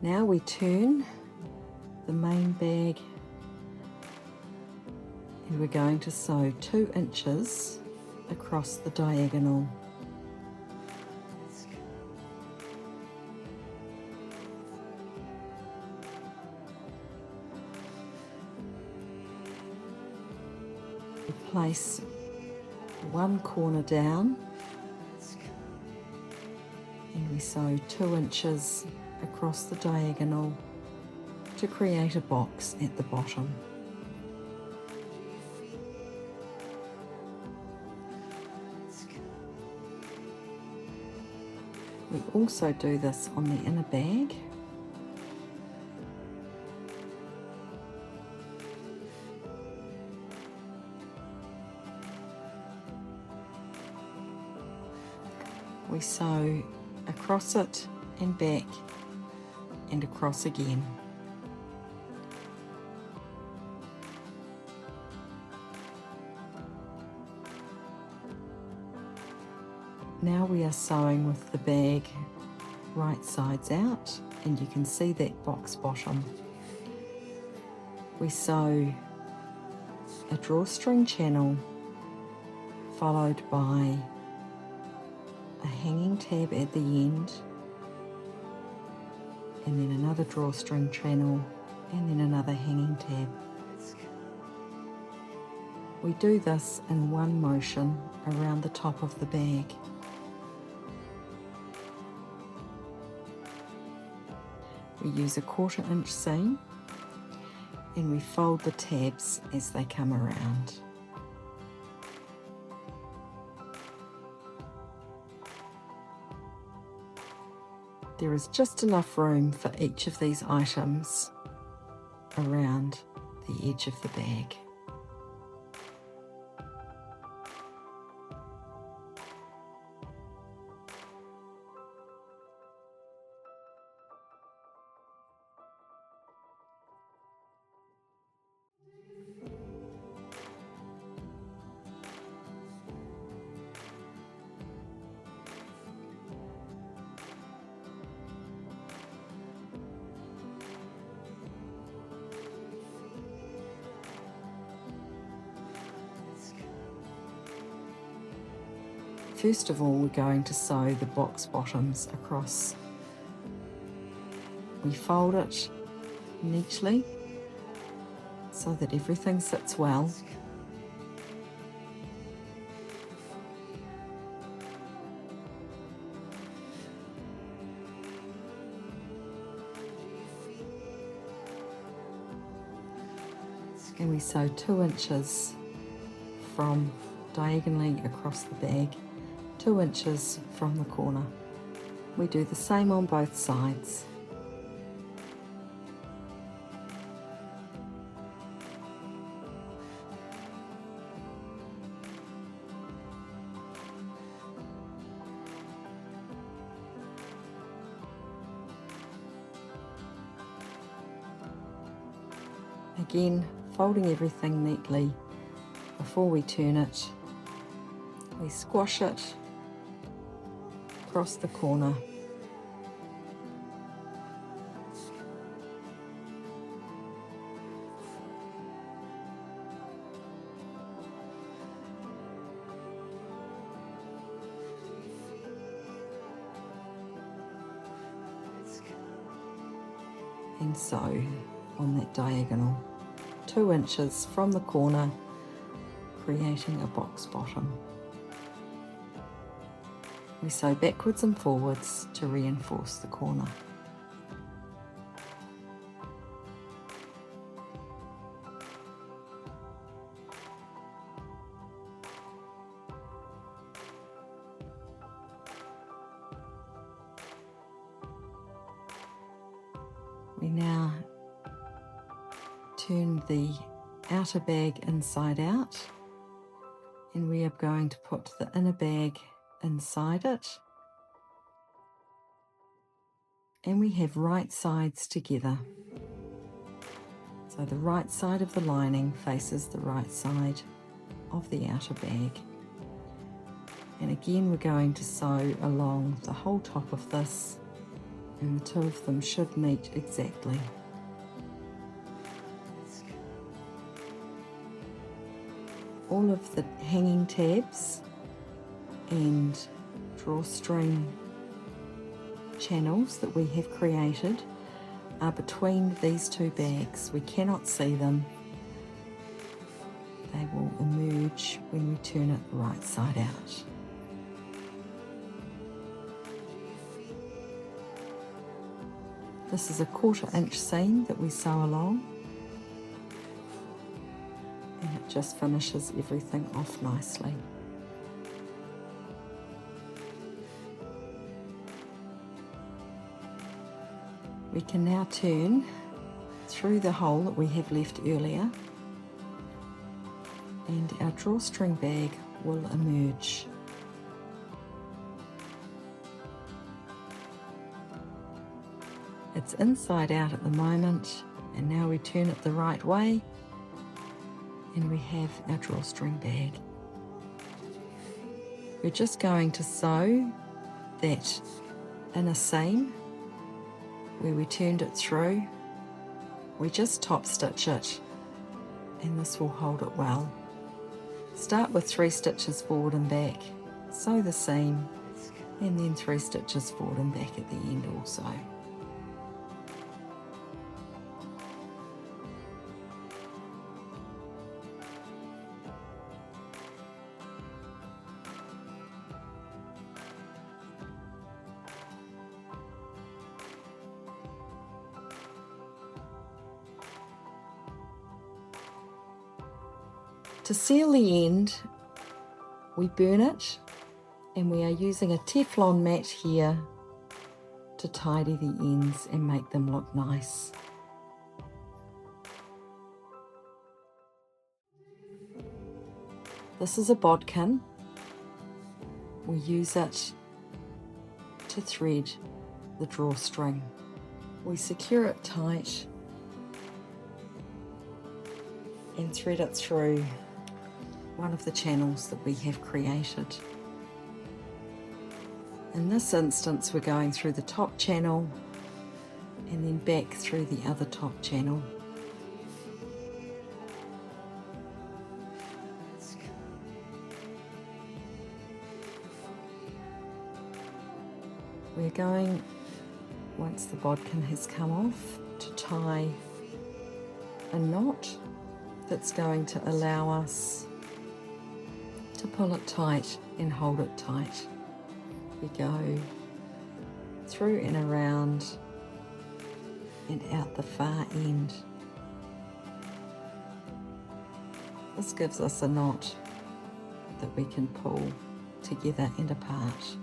Now we turn the main bag and we're going to sew 2 inches across the diagonal. We place one corner down and we sew 2 inches across the diagonal to create a box at the bottom. We also do this on the inner bag. We sew across it and back and across again. Now we are sewing with the bag right sides out, and you can see that box bottom. We sew a drawstring channel followed by a hanging tab at the end, and then another drawstring channel, and then another hanging tab. We do this in one motion around the top of the bag. We use a 1/4 inch seam and we fold the tabs as they come around. There is just enough room for each of these items around the edge of the bag. First of all, we're going to sew the box bottoms across. We fold it neatly so that everything sits well. And we sew 2 inches from diagonally across the bag, 2 inches from the corner. We do the same on both sides. Again, folding everything neatly before we turn it. We squash it across the corner. And sew on that diagonal, 2 inches from the corner, creating a box bottom. We sew backwards and forwards to reinforce the corner. We now turn the outer bag inside out, and we are going to put the inner bag inside it, and we have right sides together. So the right side of the lining faces the right side of the outer bag. And again, we're going to sew along the whole top of this and the two of them should meet exactly. All of the hanging tabs and drawstring channels that we have created are between these two bags. We cannot see them. They will emerge when we turn it the right side out. This is a 1/4 inch seam that we sew along, and it just finishes everything off nicely. We can now turn through the hole that we have left earlier, and our drawstring bag will emerge. It's inside out at the moment, and now we turn it the right way and we have our drawstring bag. We're just going to sew that inner seam where we turned it through. We just top stitch it, and this will hold it well. Start with 3 stitches forward and back, sew the seam, and then 3 stitches forward and back at the end also. To seal the end, we burn it, and we are using a Teflon mat here to tidy the ends and make them look nice. This is a bodkin. We use it to thread the drawstring. We secure it tight and thread it through one of the channels that we have created. In this instance, we're going through the top channel and then back through the other top channel. We're going, once the bodkin has come off, to tie a knot that's going to allow us to pull it tight and hold it tight. We go through and around and out the far end. This gives us a knot that we can pull together and apart.